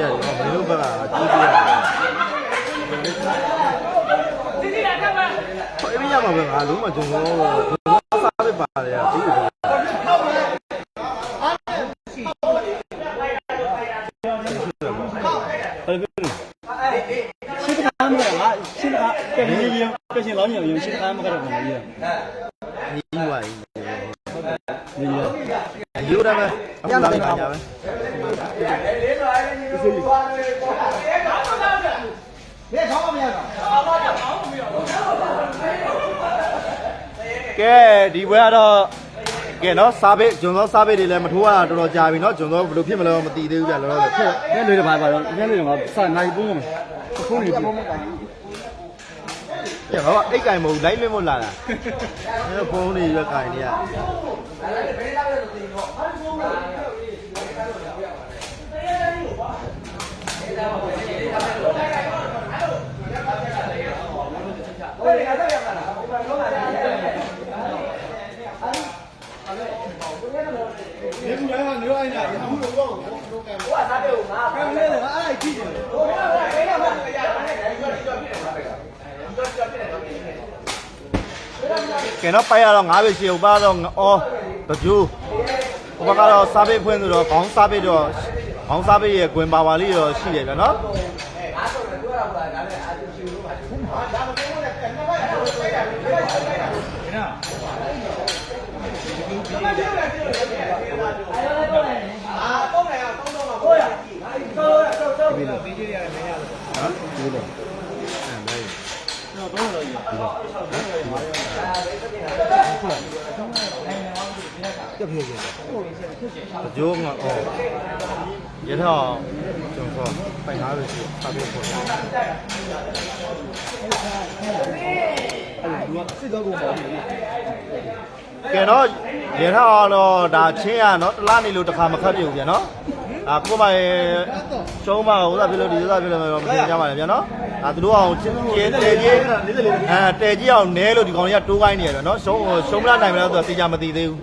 ရတယ်ဟောမင်းတို့ဘက်ကကြီးကြီးရတယ်ဟောအင်းရမှာပဲငါလုံးဝဂျုံတော့စားပဲပါတယ်ကပြီးပြီ新老鸟有新他们个什么意思？你以为？有的呗，现在看见没？ကဲဒီဘွဲကတော့ကဲနော်စားပိတ်ဂျွန်သောစားပိတ်တွေလည်းမထိုးရတာတော်တော်ကြာပြီနော်ဂျွန်သောဘယ်လိုဖြစ်မလဲမသိသေးဘူးဗျလောလောဆယ် 那累的吧，反正那累的话，啥哪一部嘛？空里部。ကဲဘာအိတ်ကင်မဟုတ်လိုက်လွင့်မလာတာအဲ့ဖုန်းတွေရွက်ကင်နေရကဲတော့ပိုက်ရတော့ငါးပဲရှိဥပါတော့အော်တကျူးဥပကတော့စားပိတ်ဖွင့်ဆိုတော့ခေါင်းစားပိတ်တော့ခေါင်းစားပိတ်ရဲ့ကွင်ပါပါလေးတော့ရှိတယ်ဗျနော်这便宜，就我哦，一条就说摆哪里去，差别多。ကဲတော့ရေထားတော့ဒါချင်းရနော်တလားနေလို့တစ်ခါမခတ်ပြဘူးဗျာနော်ကိုမရဲ့ရှုံးမဥစားပြလို့ဒီဥစားပြလို့မသိကြပါနဲ့ဗျာနော်သူတို့အောင်ချင်းတဲကြီးတဲကြီးအောင်နဲလို့ဒီကောင်တွေကတိုးခိုင်းနေရဗျာနော်ရှုံးမလာနိုင်မလားဆိုတော့သိကြမသိသေးဘူး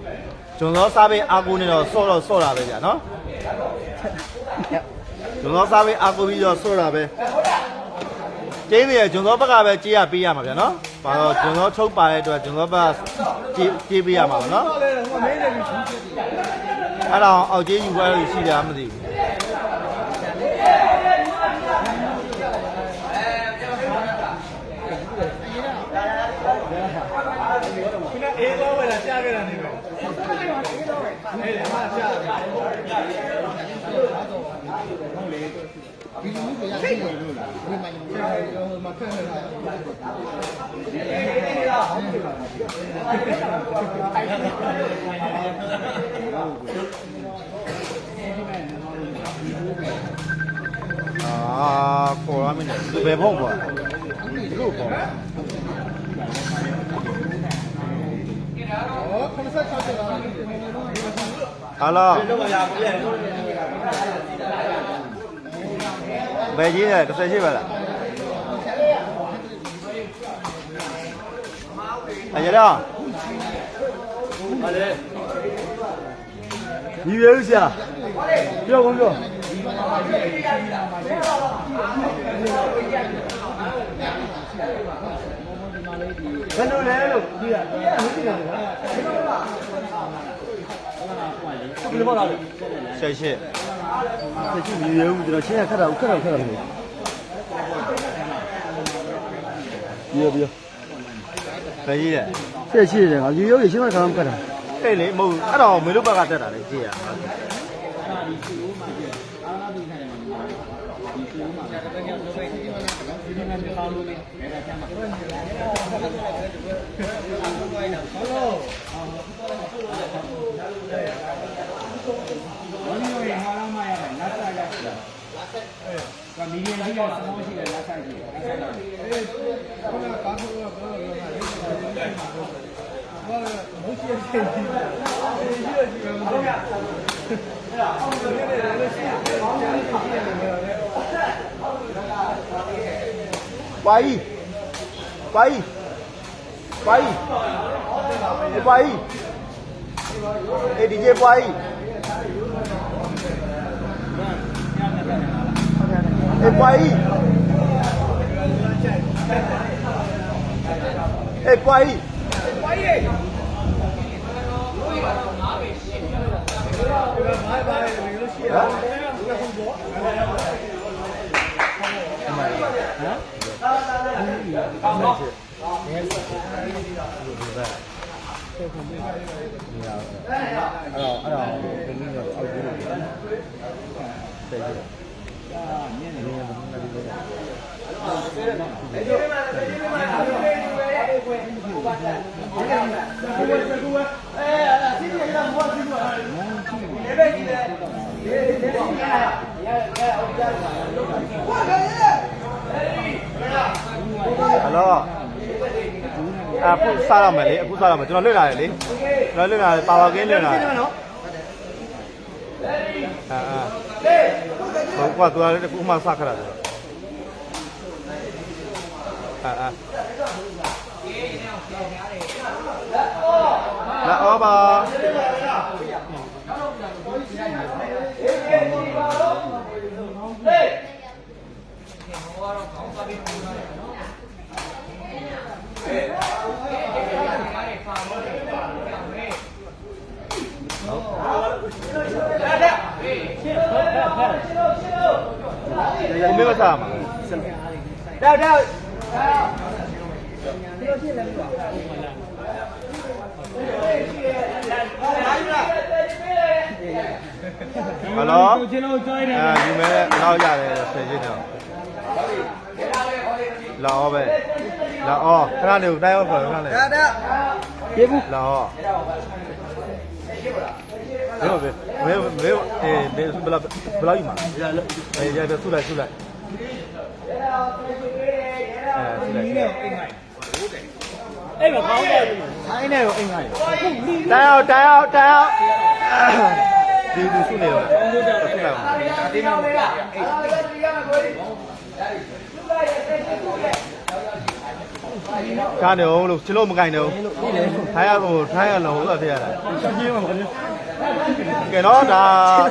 ဂျွန်သောစားပေးအာကိုနေတော့ဆော့တာပဲဗျာနော်ဂျွန်သောစားပေးအာကိုပြီးတော့ဆော့တာပဲကျင်းနေရဂျွန်သောဘက်ကပဲကြေးရပေးရမှာဗျာနော်ဘာလို့ဂျွန်သောချုပ်ပါတဲ့အတွက်ဂျွန်သောဘက်ကြေးပေးရမှာပါနော်အဲ့တော့အောက်ကြေးယူပွဲလို့ရှိတယ်မသိဘူးအေးတော့ဝယ်လာကြားခဲ့တာနေပဲအေးလေမှာကြားတယ်ဒီလိုမျိုးရရှိတယ်လို့လားဒီမှာမဖက်နေတာခေါ်ရမယ်ဘယ်ဖို့ကွာဒီလိုပေါ့ဟာလောဘယ်ကြီးလဲ30ရှိပါလားအကြတော့ဟာလေညီရွေးဦးဆရာပြောကုန်ပြောဘယ်လိုလဲလို့ဒီကဘယ်လိုပါလဲဆက်ရှိညီရွေးဦးကျွန်တော်ချင်းရခက်တာခက်တာလို့ပြောဘယ်ကြီးလဲဆက်ရှိတယ်ငါညီရွေးရရှင်းမခါမှခက်တာအဲ့လေမဟုတ်အဲ့တော့မေတို့ဘက်ကတက်တာလေကြည့်ရPai, pai, pai, pai, DJ pai, 哎，乖一，哎，乖一，Hello. အခုစားရမယ်လေအခုစားရမယ်ကျွန်တော်လွတ်လာတယ်လေကျွန်တော်လွတ်လာတယ်ပါဝါကင်းလွတ်လာတယ်ဟုတ်ကွာသူကလည်းအခုမှစခရတာလာအော်ပါ我没有啥嘛。Hello。ယူမယ်လောက်ရတယ်ဆယ်ချင်းတော့လာအောင်ပဲလာအောင်ခဏနေတိုင်းအောင်ခေါ်ခဏနေပြေဘူးလာအောင်没有没不老有嘛？哎，这出来出来。哎，出来。哎，我跑的，他那有应该。单要。你出来了，出来了。干牛了，吃了没干牛？他要老多天了。小鸡嘛，我感觉。cái đó là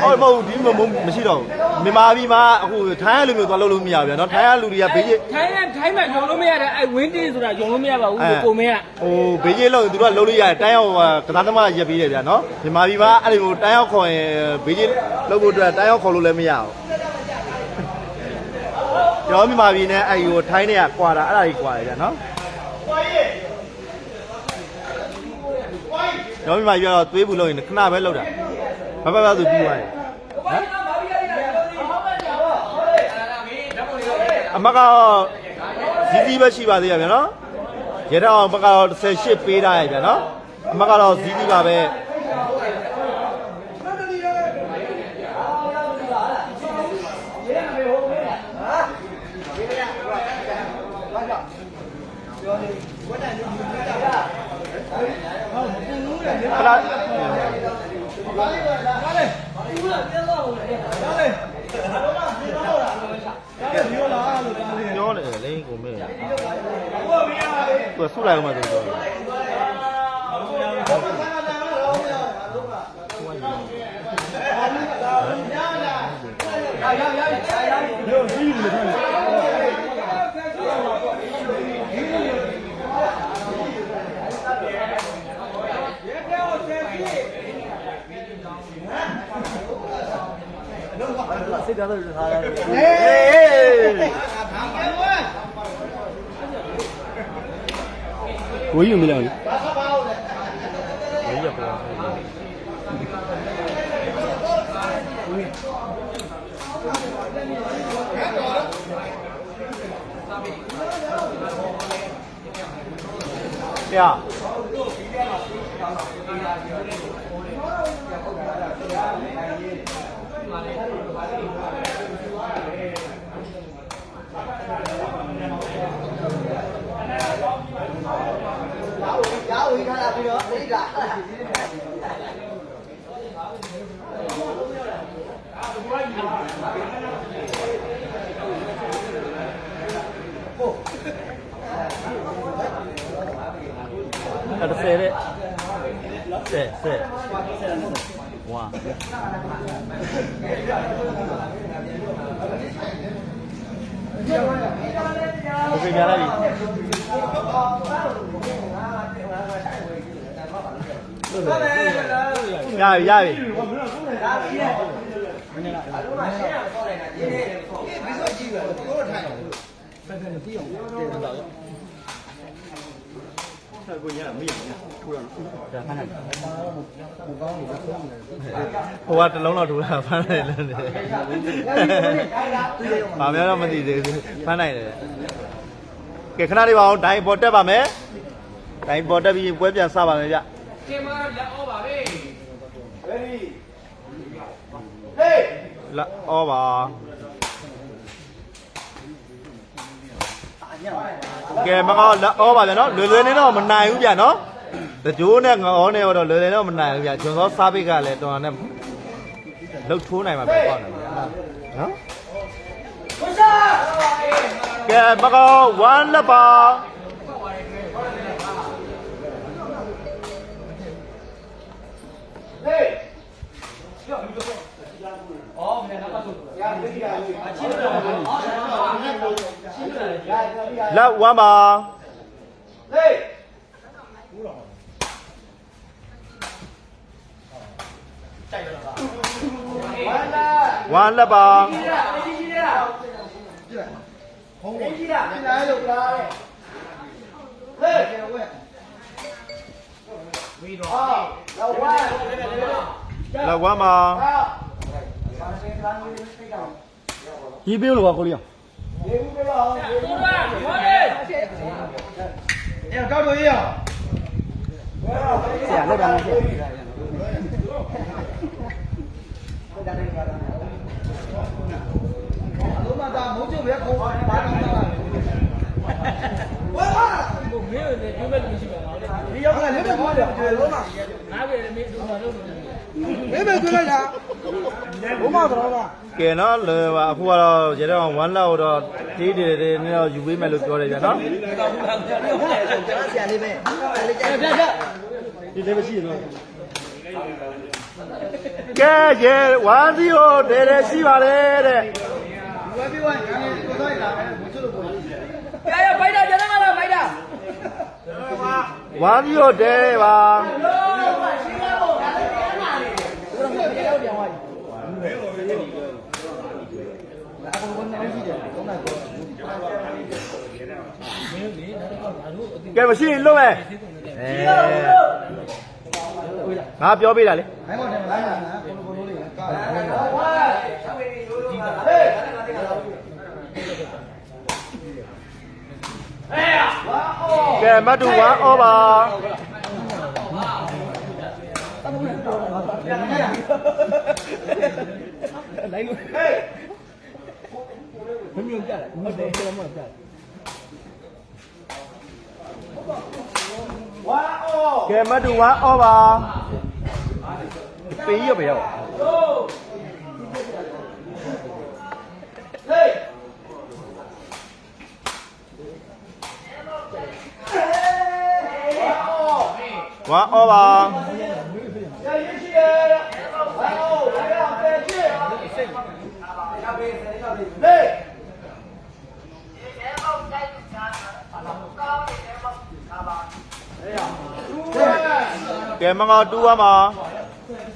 ôi màu tím màမရှိတော့ဘူးမြန်မာပြည်မှာအခုထိုင်းလူမျိုးသွားလုပ်လို့မရဘူးเนาะထိုင်းလူတွေကဘေးကြီးထိုင်းမှာယုံလို့မရတဲ့အဲဝင်းတေးဆိုတာယုံလို့မရပါဘူးကိုမင်းကဟိုဘေးကြီးလို့သူတို့ကလုပ်လို့ရတယ်တိုင်းရောကစားသမားရက်ပြီးတယ်ဗျာเนาะမြန်မာပြည်မှာအဲ့လိုတိုင်းရောခေါ်ရင်ဘေးကြီးလုပ်ဖို့အတွက်တိုင်းရောခေါ်လို့လည်းမရဘူးကျွန်တော်မြန်မာပြည်နဲ့အဲ့ဟိုထိုင်းတွေကကွာတာအဲ့ဒါကြီးကွာတယ်ဗျာเนาะကျွန်တော်မြန်မာပြောသွေးဘူးလို့ရင်ခဏပဲလောက်တာဘာသူပြီးသွားတယ်အမကဇီးပဲရှိပါသေးရဗျာနော်ရတော့အမကတော့18ပေးထားရဗျာနော်အမကတော့ဇီးပါပဲပြောတယ်လေကိုမေသူဆုလိုက်အောင်မသူပြောစိတ်ဓာတ်တွေထားရတယ်ဟေးကိုကြီးမလဲဘူးဘေးရပါဗျာအဲ့ဒါဆယ်တဲ့ဆယ် ဝါ โอเคပြန်လိုက်ပြီရပြီဟိုကတလုံးတော့ထိုးတာဖမ်းနိုင်တယ်ဘာများတော့မသိသေးဘူးဖမ်းနိုင်တယ်ကဲခဏလေးပါအောင်ဒိုင်ပေါ်တက်ပါမယ်ဒိုင်ပေါ်တက်ပြီးပွဲပြန်စပါမယ်ဗျ ကင်မရာလက်အောပါပဲ လက်ဩပါကဲမကောလက်ဩပါဗျာနော်လွယ်လွယ်နဲ့တော့မနိုင်ဘူးဗျာနော်တကြိုးနဲ့ငေါနဲ့တော့လွယ်လွယ်တော့မနိုင်ဘူးဗျာကျွန်တော်စားပိတ်ကလည်းတော်တော်နဲ့လှုပ်ထိုးနိုင်မှာပဲပေါ့နော်နော်ကဲမကော1လက်ပါလက်1ပါဝမ်းလက်ပါလက်1ပါကြီးပေးလို့ပါကိုလေး တိုးတာဟောလေ ကောက်တော့ရအောင်ဆရာလောက်တာမရှိ ကိုမင်းလည်းပြောမဲ့လူရှိပါလားလေဒီရောက်လာလည်းပြောတယ်ဒီလုံးမှာငါပဲမင်းတို့မလုပ်ဘူး မင်းပဲတွေ့လိုက်တာဘုမတော်က ကဲနော်လွယ်ပါအခုကတော့ရေတော့1လောက်တော့တေးတယ်နည်းတော့ယူပေးမယ်လို့ပြောတယ်ဗျာနော် ဆရာလေးပဲပြပြဒီလေးမရှိတော့ ကဲရေ1-0တယ်ရှိပါတယ်တဲ့ ဝယ်ပြီးဝိုင်းငါလည်းကိုသွားရတာပဲမချလို့ပေါ့ ရဖိုက်တာကျန်တာလားဖိုက်တာ 1-0တယ်ပါကဲမရှိရင်လွတ်မယ်ငါပြောပေးတာလေ ဘိုင်းပေါ်တယ်လိုက်လာနော်ကိုလိုလေးကား ကဲမတ်တူ1 over လိုက်လို့မမြုံကြတယ်ဟုတ်တယ်ကျွန်တော်မှကြတယ် ကဲမတ်တူ1 over ပေးရပဲရော1 over ကဲမငါတူရမှာဟ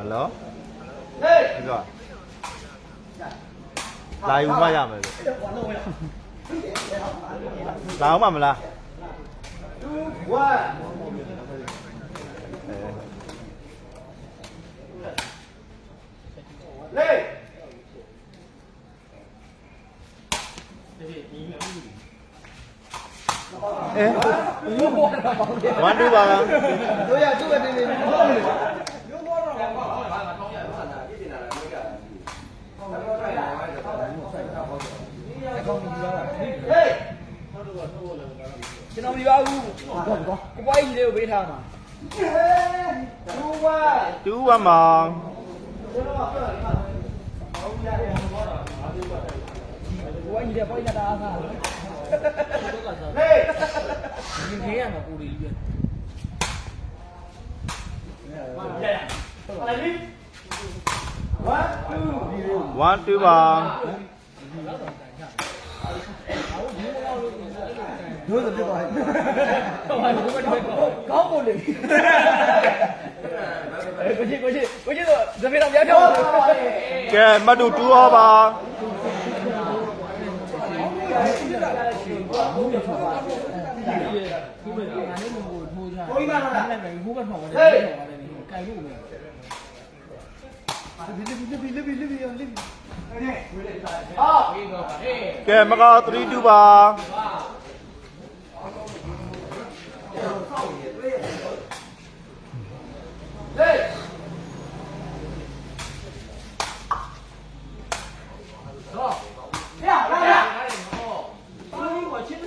ယ်လိုဟေးဒီကလာယူမရမယ်လာအောင်မလား1 2ပါလားတို့ရသူ့ပဲနေနေဟုတ်တယ်ကောင်းပြီလား ကိုပေးထားမှာ2-1မှာဘိုးကြီးတဲ့ဘိုးကြီးတာအားစား你这样的鼓励一遍。1-2ပါတို့ဆိုပြသွားတယ်ကောင်းကုန်လေကိုကြီးတော့ဇမေတော်ပြပြောင်းကဲမှတ်တူ2 over ပါကဲမက3-2ပါ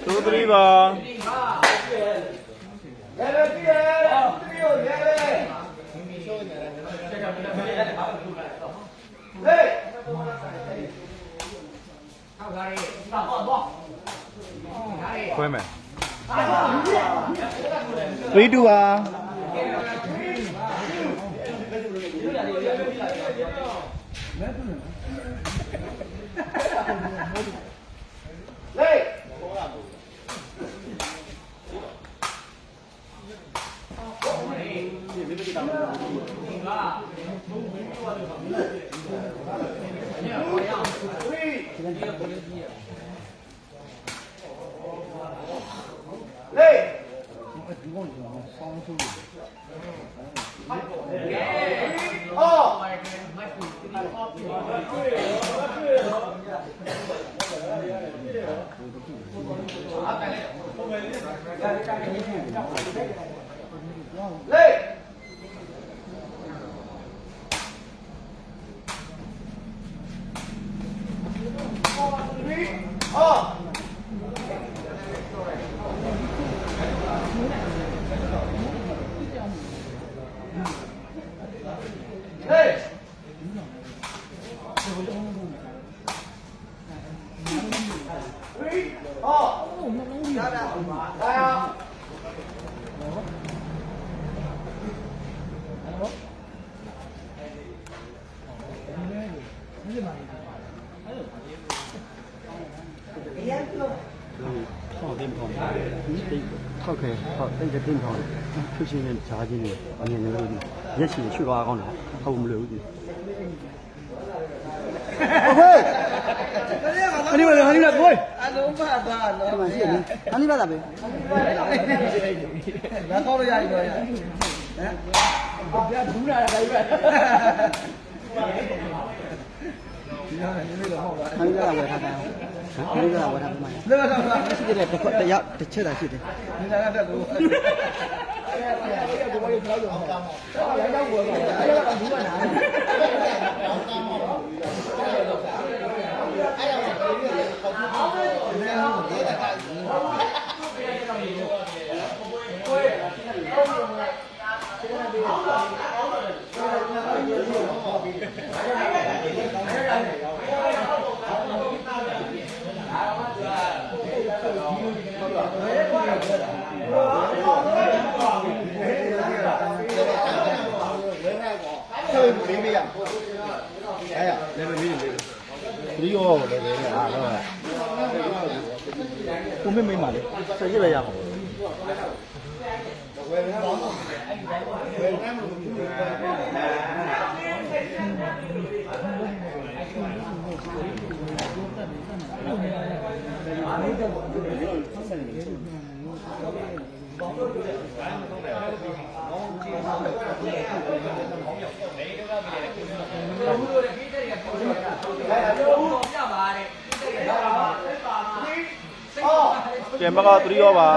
2-3ပါခွဲမယ်3-2ပါဟုတ်ကဲ့ဟုတ်အဲ့ဒါတင်ထောင်းဖြစ်ရှင်နဲ့ဂျားချင်းနဲ့အငြင်းလေးတွေရက်ချီရွှေသွားကောင်းတယ်ဟုတ်မလို့ဘူးโอเคအနိမလာကိုယ် အလုံးပါသားနော် ဒီမှာရှိတယ်အနိမလာပဲ လာတော့ရပြီတော့ရဟမ်ဗျာဘူးလာတာပဲဒီဟာနေနေတော့ဟုတ်ပါ အနိမလာဝယ်ထားတာအနိမလာဝယ်ထားမှာ လက်တော့ ရှိတယ်တစ်ချက်တာရှိတယ် ဒီနာတက်လို့အဲ့ဒါကိုဘာလို့ပြောလို့ရအောင်ဘောအဲ့ဒါကဘူးကနာ3 မေးရအဲ့ရလည်းမမေးဘူး3ရောလည်းပဲအားတော့ကိုမေးမှာလေဆက်ရပဲရမှာကဲမက3ရောပါ